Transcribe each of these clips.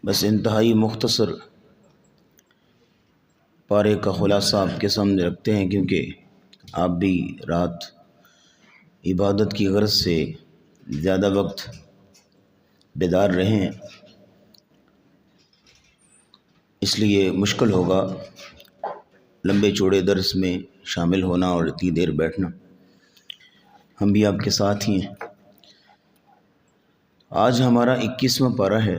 بس انتہائی مختصر پارے کا خلاصہ آپ کے سامنے رکھتے ہیں، کیونکہ آپ بھی رات عبادت کی غرض سے زیادہ وقت بیدار رہیں، اس لیے مشکل ہوگا لمبے چوڑے درس میں شامل ہونا اور اتنی دیر بیٹھنا۔ ہم بھی آپ کے ساتھ ہی ہیں۔ آج ہمارا 21واں پارہ ہے،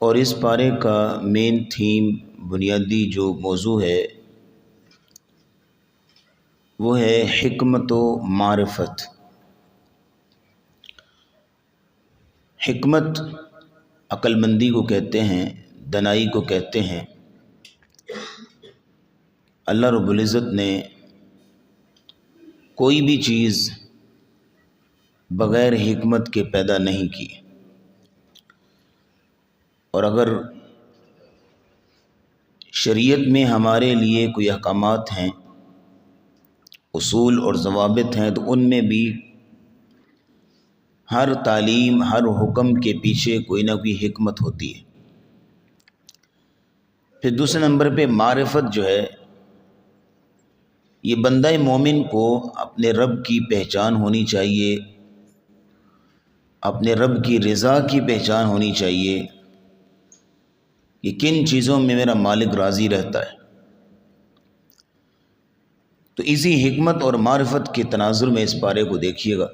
اور اس پارے کا مین تھیم، بنیادی جو موضوع ہے وہ ہے حکمت و معرفت۔ حکمت عقل مندی کو کہتے ہیں، دانائی کو کہتے ہیں۔ اللہ رب العزت نے کوئی بھی چیز بغیر حکمت کے پیدا نہیں کی، اور اگر شریعت میں ہمارے لیے کوئی احکامات ہیں، اصول اور ضوابط ہیں، تو ان میں بھی ہر تعلیم، ہر حکم کے پیچھے کوئی نہ کوئی حکمت ہوتی ہے۔ پھر دوسرے نمبر پہ معرفت جو ہے، یہ بندہ مومن کو اپنے رب کی پہچان ہونی چاہیے، اپنے رب کی رضا کی پہچان ہونی چاہیے کہ کن چیزوں میں میرا مالک راضی رہتا ہے۔ تو اسی حکمت اور معرفت کے تناظر میں اس پارے کو دیکھیے گا۔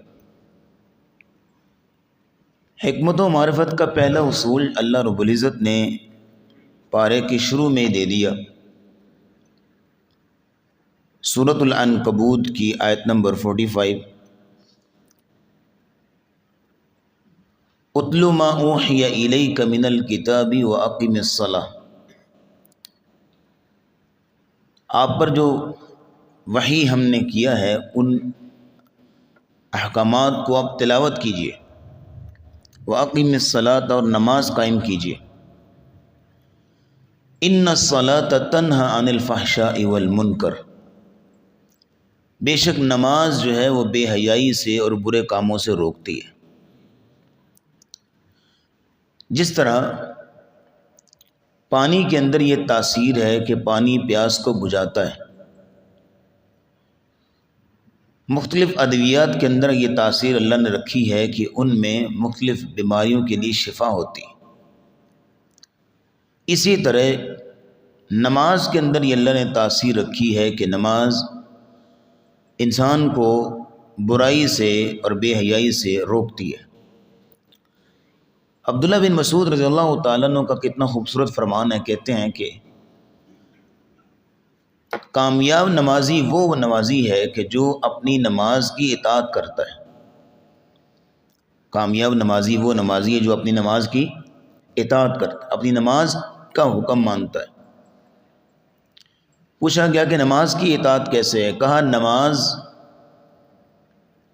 حکمت و معرفت کا پہلا اصول اللہ رب العزت نے پارے کے شروع میں دے دیا۔ سورۃ العنکبوت کی آیت نمبر 45، اتل ما اوحی الیک من الکتاب واقم الصلاۃ۔ آپ پر جو وحی ہم نے کیا ہے ان احکامات کو آپ تلاوت کیجیے، واقم الصلاۃ، اور نماز قائم کیجیے۔ ان الصلاۃ تنہی عن الفحشاء والمنکر، بے شک نماز جو ہے وہ بے حیائی سے اور برے کاموں سے روکتی ہے۔ جس طرح پانی کے اندر یہ تاثیر ہے کہ پانی پیاس کو بجھاتا ہے، مختلف ادویات کے اندر یہ تاثیر اللہ نے رکھی ہے کہ ان میں مختلف بیماریوں کے لیے شفا ہوتی ہے۔ اسی طرح نماز کے اندر یہ اللہ نے تاثیر رکھی ہے کہ نماز انسان کو برائی سے اور بے حیائی سے روکتی ہے۔ عبداللہ بن مسعود رضی اللہ تعالیٰ عنہ کا کتنا خوبصورت فرمان ہے، کہتے ہیں کہ کامیاب نمازی وہ نمازی ہے کہ جو اپنی نماز کی اطاعت کرتا ہے۔ کامیاب نمازی وہ نمازی ہے جو اپنی نماز کی اطاعت کرتا ہے، اپنی نماز کا حکم مانتا ہے۔ پوچھا گیا کہ نماز کی اطاعت کیسے ہے؟ کہا نماز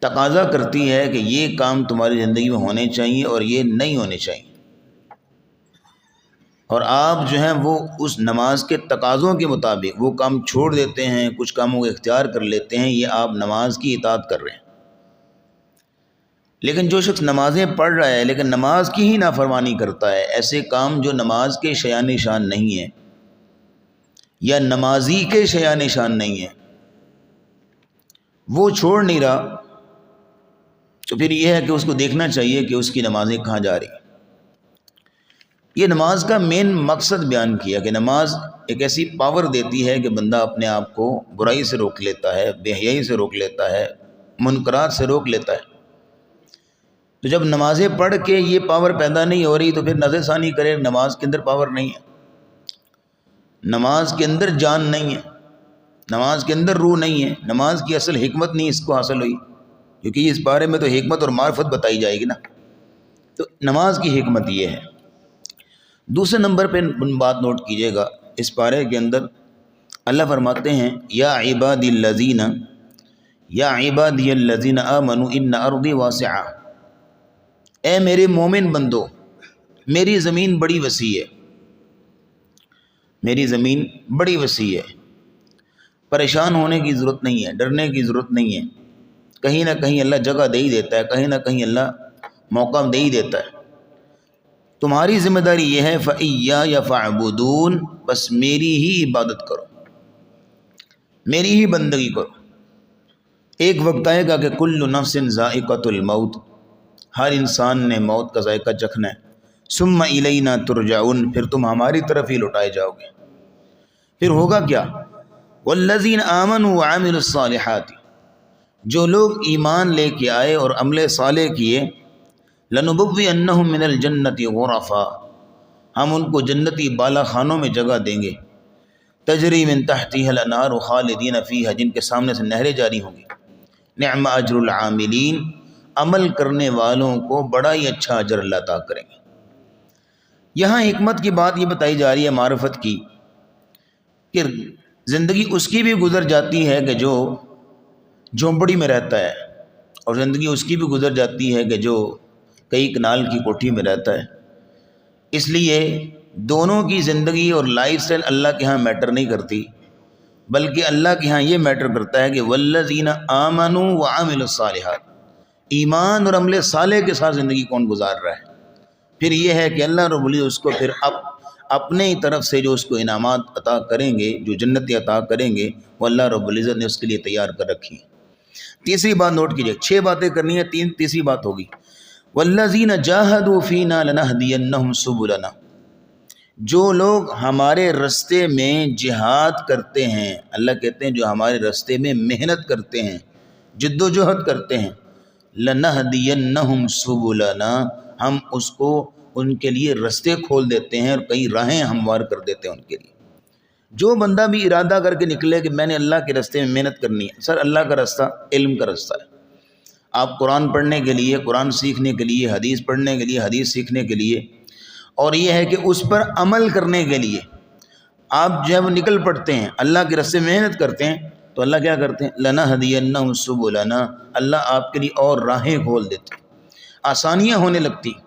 تقاضا کرتی ہے کہ یہ کام تمہاری زندگی میں ہونے چاہیے اور یہ نہیں ہونے چاہیے، اور آپ جو ہیں وہ اس نماز کے تقاضوں کے مطابق وہ کام چھوڑ دیتے ہیں، کچھ کاموں کو اختیار کر لیتے ہیں، یہ آپ نماز کی اطاعت کر رہے ہیں۔ لیکن جو شخص نمازیں پڑھ رہا ہے لیکن نماز کی ہی نافرمانی کرتا ہے، ایسے کام جو نماز کے شایان شان نہیں ہیں یا نمازی کے شایان شان نہیں ہیں، وہ چھوڑ نہیں رہا، تو پھر یہ ہے کہ اس کو دیکھنا چاہیے کہ اس کی نمازیں کہاں جا رہی ہیں۔ یہ نماز کا مین مقصد بیان کیا کہ نماز ایک ایسی پاور دیتی ہے کہ بندہ اپنے آپ کو برائی سے روک لیتا ہے، بے حیائی سے روک لیتا ہے، منکرات سے روک لیتا ہے۔ تو جب نمازیں پڑھ کے یہ پاور پیدا نہیں ہو رہی تو پھر نظر ثانی کرے نماز کے اندر پاور نہیں ہے، نماز کے اندر جان نہیں ہے، نماز کے اندر روح نہیں ہے، نماز کی اصل حکمت نہیں اس کو حاصل ہوئی، کیونکہ اس بارے میں تو حکمت اور معرفت بتائی جائے گی نا۔ تو نماز کی حکمت یہ ہے۔ دوسرے نمبر پہ بات نوٹ کیجئے گا، اس پارے کے اندر اللہ فرماتے ہیں یا عبادی الذین آمنوا ان ارضی واسعہ، اے میرے مومن بندو، میری زمین بڑی وسیع ہے، میری زمین بڑی وسیع ہے، پریشان ہونے کی ضرورت نہیں ہے، ڈرنے کی ضرورت نہیں ہے، کہیں نہ کہیں اللہ جگہ دے ہی دیتا ہے، کہیں نہ کہیں اللہ موقع دے ہی دیتا ہے۔ تمہاری ذمہ داری یہ ہے فَإِيَّايَ فَاعْبُدُونَ، بس میری ہی عبادت کرو، میری ہی بندگی کرو۔ ایک وقت آئے گا کہ کل نفس ذائقۃ الموت، ہر انسان نے موت کا ذائقہ چکھنا ہے۔ ثم الینا ترجعون، پھر تم ہماری طرف ہی لوٹائے جاؤ گے۔ پھر ہوگا کیا؟ والذین آمنوا وعملوا الصالحات، جو لوگ ایمان لے کے آئے اور عمل صالح کیے، لنبوئنہم من الجنۃ غرفا، ہم ان کو جنتی بالا خانوں میں جگہ دیں گے، تجری من تحتها الانہار خالدین فیہا، جن کے سامنے سے نہریں جاری ہوں گی۔ نعم اجر العاملین، عمل کرنے والوں کو بڑا ہی اچھا اجر اللہ عطا کریں گے۔ یہاں حکمت کی بات یہ بتائی جا رہی ہے معرفت کی، کہ زندگی اس کی بھی گزر جاتی ہے کہ جو جھونپڑی میں رہتا ہے، اور زندگی اس کی بھی گزر جاتی ہے کہ جو کئی کنال کی کوٹھی میں رہتا ہے۔ اس لیے دونوں کی زندگی اور لائف سٹائل اللہ کے ہاں میٹر نہیں کرتی، بلکہ اللہ کے ہاں یہ میٹر کرتا ہے کہ والذین آمنوا وعملوا الصالحات، ایمان اور عمل صالح کے ساتھ زندگی کون گزار رہا ہے۔ پھر یہ ہے کہ اللہ رب العزت اس کو پھر اپنے ہی طرف سے جو اس کو انعامات عطا کریں گے، جو جنتی عطا کریں گے، وہ اللہ رب العزت نے اس کے لیے تیار کر رکھی ہے۔ تیسری بات نوٹ کیجئے، 6 باتیں کرنی ہیں، تیسری بات ہوگی والذین جاہدوا فینا لنہدینہم سبلنا، جو لوگ ہمارے رستے میں جہاد کرتے ہیں، اللہ کہتے ہیں جو ہمارے رستے میں محنت کرتے ہیں، جد و جہد کرتے ہیں، لنہدینہم سبلنا، ہم اس کو ان کے لیے رستے کھول دیتے ہیں اور کئی راہیں ہموار کر دیتے ہیں ان کے لیے۔ جو بندہ بھی ارادہ کر کے نکلے کہ میں نے اللہ کے رستے میں محنت کرنی ہے، سر اللہ کا رستہ علم کا رستہ ہے۔ آپ قرآن پڑھنے کے لیے، قرآن سیکھنے کے لیے، حدیث پڑھنے کے لیے، حدیث سیکھنے کے لیے، اور یہ ہے کہ اس پر عمل کرنے کے لیے آپ جب نکل پڑتے ہیں، اللہ کے رستے میں محنت کرتے ہیں، تو اللہ کیا کرتے ہیں؟ لنہدینہم سبلنا، اللہ آپ کے لیے اور راہیں کھول دیتے ہیں، آسانیاں ہونے لگتی ہیں،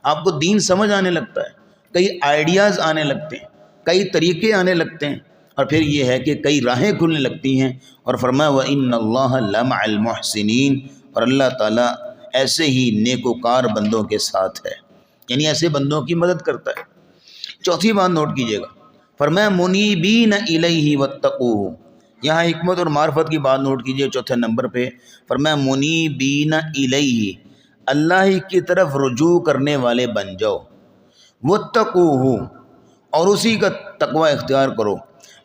آپ کو دین سمجھ آنے لگتا ہے، کئی آئیڈیاز آنے لگتے ہیں، کئی طریقے آنے لگتے ہیں، اور پھر یہ ہے کہ کئی راہیں کھلنے لگتی ہیں۔ اور فرمایا وَإِنَّ اللَّهَ لَمَعَ الْمُحْسِنِينَ، اور اللہ تعالیٰ ایسے ہی نیکوکار بندوں کے ساتھ ہے، یعنی ایسے بندوں کی مدد کرتا ہے۔ چوتھی بات نوٹ کیجئے گا، فرمایا منیبین الیہ واتقوہ، یہاں حکمت اور معرفت کی بات نوٹ کیجئے چوتھے نمبر پہ، فرمایا منیبین الیہ، اللہ ہی کی طرف رجوع کرنے والے بن جاؤ، واتقوہ، اور اسی کا تقوی اختیار کرو،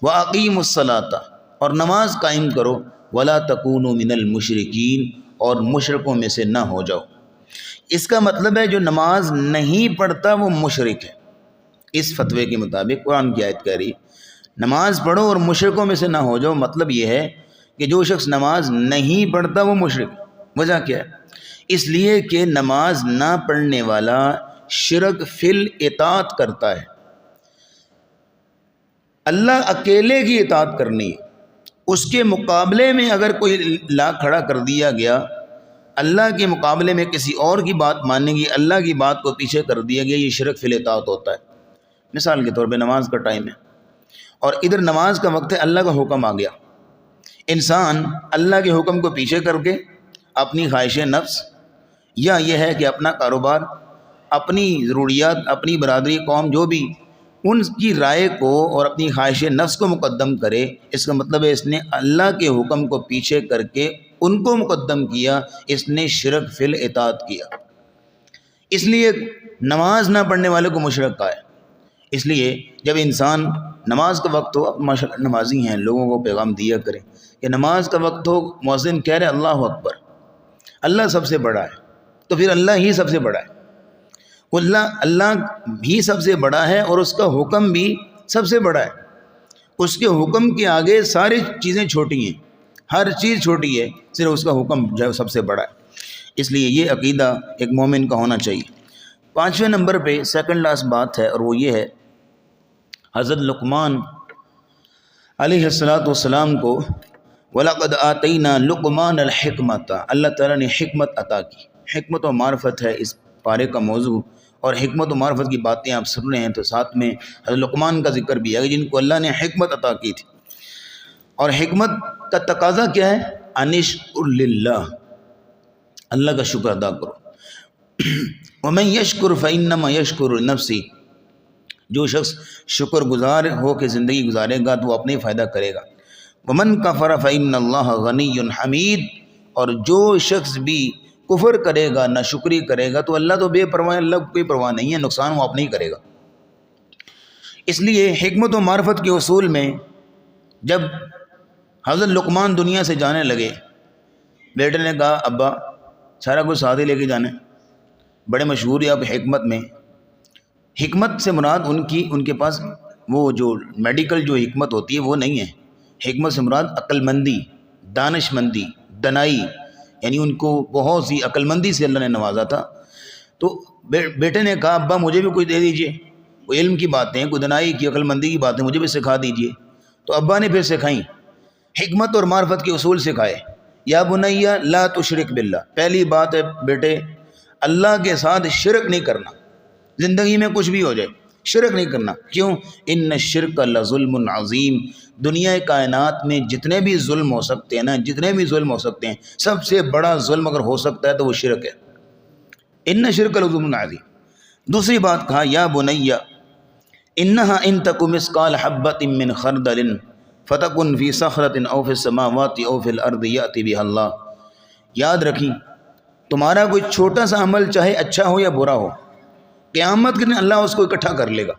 واقیموا الصلاۃ، اور نماز قائم کرو، ولا تکونوا من المشرکین، اور مشرکوں میں سے نہ ہو جاؤ۔ اس کا مطلب ہے جو نماز نہیں پڑھتا وہ مشرک ہے، اس فتوے کے مطابق قرآن کی آیت کہہ رہی ہے نماز پڑھو اور مشرکوں میں سے نہ ہو جاؤ۔ مطلب یہ ہے کہ جو شخص نماز نہیں پڑھتا وہ مشرک ہے۔ وجہ کیا ہے؟ اس لیے کہ نماز نہ پڑھنے والا شرک فی الاطاعت کرتا ہے، اللہ اکیلے کی اطاعت کرنی ہے، اس کے مقابلے میں اگر کوئی لا کھڑا کر دیا گیا، اللہ کے مقابلے میں کسی اور کی بات ماننے کی، اللہ کی بات کو پیچھے کر دیا گیا، یہ شرک فی الاطاعت ہوتا ہے۔ مثال کے طور پہ نماز کا ٹائم ہے اور ادھر نماز کا وقت ہے، اللہ کا حکم آ گیا، انسان اللہ کے حکم کو پیچھے کر کے اپنی خواہش نفس، یا یہ ہے کہ اپنا کاروبار، اپنی ضروریات، اپنی برادری، قوم، جو بھی، ان کی رائے کو اور اپنی خواہش نفس کو مقدم کرے، اس کا مطلب ہے اس نے اللہ کے حکم کو پیچھے کر کے ان کو مقدم کیا، اس نے شرک فی الاطاعت کیا۔ اس لیے نماز نہ پڑھنے والے کو مشرک کہا ہے۔ اس لیے جب انسان نماز کا وقت ہو، ماشاءاللہ نمازی ہیں، لوگوں کو پیغام دیا کریں کہ نماز کا وقت ہو، مؤذن کہہ رہے اللہ اکبر، اللہ سب سے بڑا ہے، تو پھر اللہ ہی سب سے بڑا ہے، اللہ بھی سب سے بڑا ہے اور اس کا حکم بھی سب سے بڑا ہے، اس کے حکم کے آگے ساری چیزیں چھوٹی ہیں، ہر چیز چھوٹی ہے، صرف اس کا حکم جو سب سے بڑا ہے۔ اس لیے یہ عقیدہ ایک مومن کا ہونا چاہیے۔ 5ویں نمبر پہ سیکنڈ لاسٹ بات ہے، اور وہ یہ ہے حضرت لقمان علیہ السلام کو وَلَقَدْ آتَيْنَا لُقْمَانَ الْحِكْمَةَ، اللہ تعالیٰ نے حکمت عطا کی۔ حکمت و معرفت ہے اس پارے کا موضوع، اور حکمت و معرفت کی باتیں آپ سن رہے ہیں تو ساتھ میں حضرت لقمان کا ذکر بھی ہے جن کو اللہ نے حکمت عطا کی تھی۔ اور حکمت کا تقاضا کیا ہے؟ انشکر للہ، اللہ کا شکر ادا کرو۔ ومن یشکر فإنما یشکر نفسی، جو شخص شکر گزار ہو کے زندگی گزارے گا تو وہ اپنے فائدہ کرے گا۔ ومن کفر فإن اللہ غنی حمید، اور جو شخص بھی کفر کرے گا، ناشکری کرے گا، تو اللہ تو بے پرواہ ہے، اللہ کو کوئی پرواہ نہیں ہے، نقصان وہ اپنے ہی کرے گا۔ اس لیے حکمت و معرفت کے اصول میں جب حضرت لقمان دنیا سے جانے لگے، بیٹے نے کہا ابا سارا کچھ ساتھ ہی لے کے جانا ہے، بڑے مشہور ہیں اب حکمت میں۔ حکمت سے مراد ان کے پاس وہ جو میڈیکل جو حکمت ہوتی ہے وہ نہیں ہے، حکمت سے مراد عقل مندی، دانش مندی، دنائی، یعنی ان کو بہت سی عقل مندی سے اللہ نے نوازا تھا۔ تو بیٹے نے کہا ابا مجھے بھی کچھ دے دیجئے، کوئی علم کی باتیں، کوئی دنائی کی، عقل مندی کی باتیں مجھے بھی سکھا دیجئے۔ تو ابا نے پھر سکھائیں، حکمت اور معرفت کے اصول سکھائے۔ یا بنیا لا تشرک باللہ، پہلی بات ہے بیٹے اللہ کے ساتھ شرک نہیں کرنا، زندگی میں کچھ بھی ہو جائے شرک نہیں کرنا۔ کیوں؟ ان الشرک لظلم عظیم، دنیا کائنات میں جتنے بھی ظلم ہو سکتے ہیں نا، جتنے بھی ظلم ہو سکتے ہیں، سب سے بڑا ظلم اگر ہو سکتا ہے تو وہ شرک ہے۔ ان الشرک لظلم عظیم۔ دوسری بات کہا یا بنیا انہا ان تک مثقال حبۃ من خردل فتکن فی صخرۃ او فی السماوات او فی الارض یأتی بها اللہ، یاد رکھیں تمہارا کوئی چھوٹا سا عمل چاہے اچھا ہو یا برا ہو، قیامت کے دن اللہ اس کو اکٹھا کر لے گا۔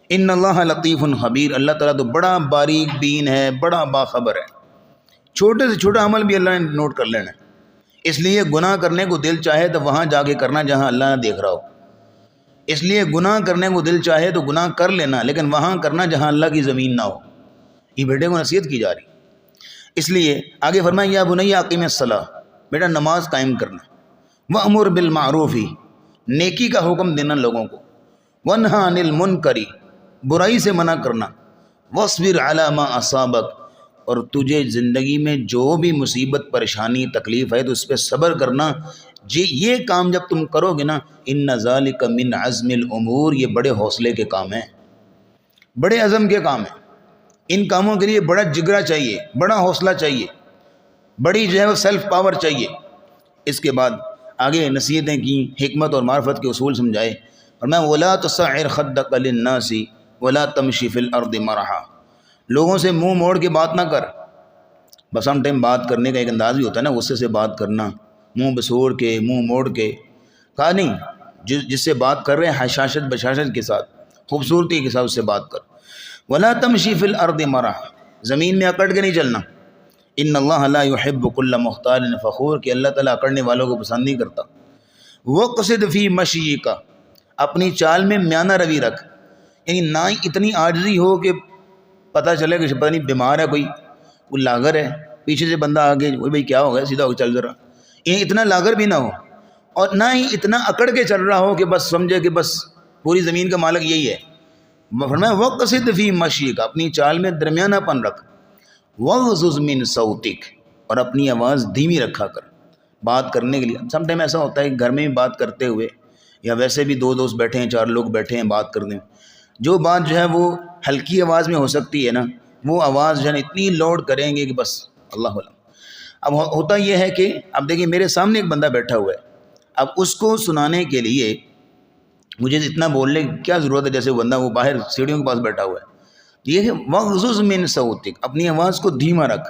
ان اللہ لطیف خبیر، اللہ تعالیٰ تو بڑا باریک بین ہے، بڑا باخبر ہے، چھوٹے سے چھوٹا عمل بھی اللہ نے نوٹ کر لینا ہے۔ اس لیے گناہ کرنے کو دل چاہے تو وہاں جا کے کرنا جہاں اللہ نہ دیکھ رہا ہو، اس لیے گناہ کرنے کو دل چاہے تو گناہ کر لینا، لیکن وہاں کرنا جہاں اللہ کی زمین نہ ہو۔ یہ بیٹے کو نصیحت کی جا رہی، اس لیے آگے فرمایا یا بنیا اقیم الصلاۃ، بیٹا نماز قائم کرنا، وامر بالمعروف، نیکی کا حکم دینا لوگوں کو، وانہا عن المنکر، برائی سے منع کرنا، واصبر علی ما اصابک، اور تجھے زندگی میں جو بھی مصیبت پریشانی تکلیف ہے تو اس پہ صبر کرنا۔ یہ کام جب تم کرو گے نا، ان ذالک من عزم الامور، یہ بڑے حوصلے کے کام ہیں، بڑے عزم کے کام ہیں۔ ان کاموں کے لیے بڑا جگرا چاہیے، بڑا حوصلہ چاہیے، بڑی جو ہے وہ سیلف پاور چاہیے۔ اس کے بعد آگے نصیحتیں کی، حکمت اور معرفت کے اصول سمجھائے، اور میں ولا تصعر خدک للناس ولا تمشی فی الارض مرحا، لوگوں سے منہ موڑ کے بات نہ کر۔ بس ہم ٹائم بات کرنے کا ایک انداز بھی ہوتا ہے نا، غصے سے بات کرنا، منہ بسوڑ کے، منہ موڑ کے، کہا نہیں، جس سے بات کر رہے ہیں حشاشت بشاشت کے ساتھ، خوبصورتی کے ساتھ اس سے بات کر۔ ولا تمشی فی الارض مرحا، زمین میں اکڑ کے نہیں چلنا۔ ان اللہ لا يحب كل مختال فخور، کہ اللہ تعالیٰ اکڑنے والوں کو پسند نہیں کرتا۔ وقصد فی مشیک، اپنی چال میں میانہ روی رکھ، یعنی نہ ہی اتنی عاجزی ہو کہ پتہ چلے کہ پتہ نہیں بیمار ہے، کوئی لاغر ہے، پیچھے سے بندہ آگے وہ بھائی کیا ہوگا سیدھا ہو کے چل ذرا، یعنی اتنا لاغر بھی نہ ہو، اور نہ ہی اتنا اکڑ کے چل رہا ہو کہ بس سمجھے کہ بس پوری زمین کا مالک یہی ہے۔ فرمایا وقصد فی مشیک، اپنی چال میں درمیانہ پن رکھ، وغضض من صوتک، اور اپنی آواز دھیمی رکھا کر بات کرنے کے لیے۔ سم ٹائم ایسا ہوتا ہے کہ گھر میں بھی بات کرتے ہوئے، یا ویسے بھی دو دوست بیٹھے ہیں، چار لوگ بیٹھے ہیں بات کرنے میں، جو بات جو ہے وہ ہلکی آواز میں ہو سکتی ہے نا، وہ آواز جو ہے اتنی لوڈ کریں گے کہ بس اللہ علم۔ اب ہوتا یہ ہے کہ اب دیکھیں میرے سامنے ایک بندہ بیٹھا ہوا ہے، اب اس کو سنانے کے لیے مجھے اتنا بولنے کی کیا ضرورت ہے، جیسے وہ بندہ وہ باہر سیڑھیوں کے پاس بیٹھا ہوا ہے۔ یہ ہے وغضض من صوتک، اپنی آواز کو دھیما رکھ۔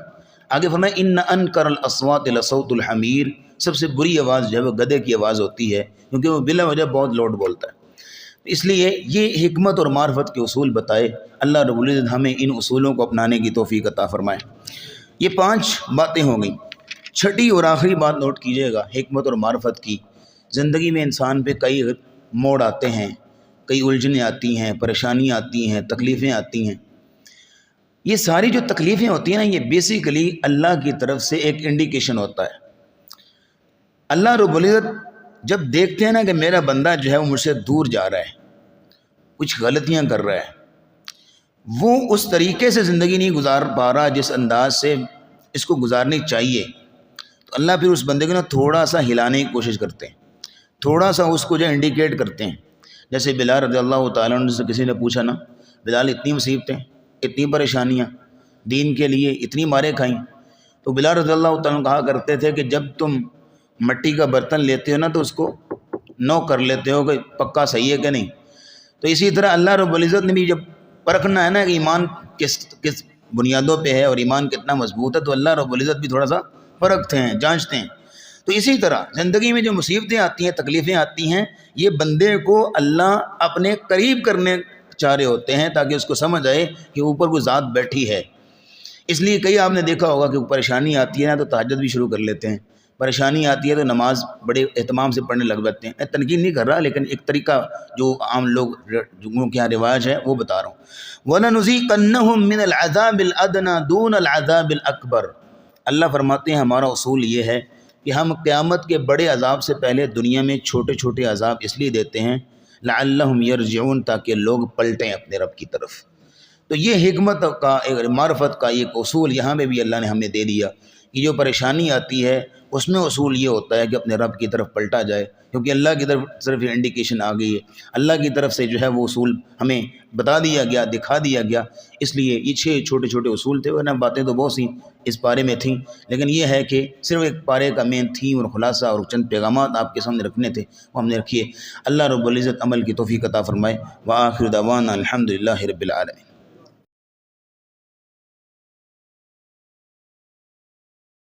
آگے فرمایا ان انکر الاصوات لصوت الحمیر، سب سے بری آواز جو ہے وہ گدھے کی آواز ہوتی ہے، کیونکہ وہ بلا وجہ بہت لوڈ بولتا ہے۔ اس لیے یہ حکمت اور معرفت کے اصول بتائے، اللہ رب العزت ہمیں ان اصولوں کو اپنانے کی توفیق عطا فرمائے۔ یہ 5 باتیں ہو گئیں۔ چھٹی اور آخری بات نوٹ کیجیے گا حکمت اور معرفت کی۔ زندگی میں انسان پہ کئی موڑ آتے ہیں، کئی الجھنیں آتی ہیں، پریشانیاں آتی ہیں، تکلیفیں آتی ہیں۔ یہ ساری جو تکلیفیں ہوتی ہیں نا، یہ بیسیکلی اللہ کی طرف سے ایک انڈیکیشن ہوتا ہے۔ اللہ رب العزت جب دیکھتے ہیں نا کہ میرا بندہ جو ہے وہ مجھ سے دور جا رہا ہے، کچھ غلطیاں کر رہا ہے، وہ اس طریقے سے زندگی نہیں گزار پا رہا جس انداز سے اس کو گزارنی چاہیے، تو اللہ پھر اس بندے کو نا تھوڑا سا ہلانے کی کوشش کرتے ہیں، تھوڑا سا اس کو جو انڈیکیٹ کرتے ہیں۔ جیسے بلال رضی اللہ تعالیٰ عنہ سے کسی نے پوچھا نا، بلال اتنی مصیبتیں، اتنی پریشانیاں، دین کے لیے اتنی ماریں کھائیں، تو بلال رضی اللہ تعالیٰ عنہ کہا کرتے تھے کہ جب تم مٹی کا برتن لیتے ہو نا تو اس کو نو کر لیتے ہو کہ پکا صحیح ہے کہ نہیں. تو اسی طرح اللہ رب العزت نے بھی جب پرکھنا ہے نا کہ ایمان کس بنیادوں پہ ہے اور ایمان کتنا مضبوط ہے، تو اللہ رب العزت بھی تھوڑا سا پرکھتے ہیں، جانچتے ہیں. تو اسی طرح زندگی میں جو مصیبتیں آتی ہیں، تکلیفیں آتی ہیں، یہ بندے کو اللہ اپنے قریب کرنے چاہ رہے ہوتے ہیں تاکہ اس کو سمجھ آئے کہ اوپر کوئی ذات بیٹھی ہے. اس لیے کئی آپ نے دیکھا ہوگا کہ پریشانی آتی ہے نا تو تہجد بھی شروع کر لیتے ہیں، پریشانی آتی ہے تو نماز بڑے اہتمام سے پڑھنے لگ جاتے ہیں. میں تنقید نہیں کر رہا، لیکن ایک طریقہ جو عام لوگوں کے یہاں رواج ہے وہ بتا رہا ہوں. وَلَنُذِيقَنَّهُم مِّنَ الْعَذَابِ الْأَدْنَىٰ دُونَ الْعَذَابِ الْأَكْبَرِ. اللہ فرماتے ہیں ہمارا اصول یہ ہے کہ ہم قیامت کے بڑے عذاب سے پہلے دنیا میں چھوٹے چھوٹے عذاب اس لیے دیتے ہیں لعلہم یرجعون، تاکہ لوگ پلٹیں اپنے رب کی طرف. تو یہ حکمت کا، معرفت کا ایک اصول یہاں میں بھی اللہ نے ہمیں دے دیا کہ جو پریشانی آتی ہے اس میں اصول یہ ہوتا ہے کہ اپنے رب کی طرف پلٹا جائے، کیونکہ اللہ کی طرف صرف انڈیکیشن آ گئی ہے، اللہ کی طرف سے جو ہے وہ اصول ہمیں بتا دیا گیا، دکھا دیا گیا. اس لیے یہ 6 چھوٹے چھوٹے اصول تھے، ورنہ باتیں تو بہت سی اس پارے میں تھیں، لیکن یہ ہے کہ صرف ایک پارے کا مین تھیم اور خلاصہ اور چند پیغامات آپ کے سامنے رکھنے تھے، وہ ہم نے رکھیے. اللہ رب العزت عمل کی توفیق عطا فرمائے. وآخر دعوانا الحمدللہ رب العالمین.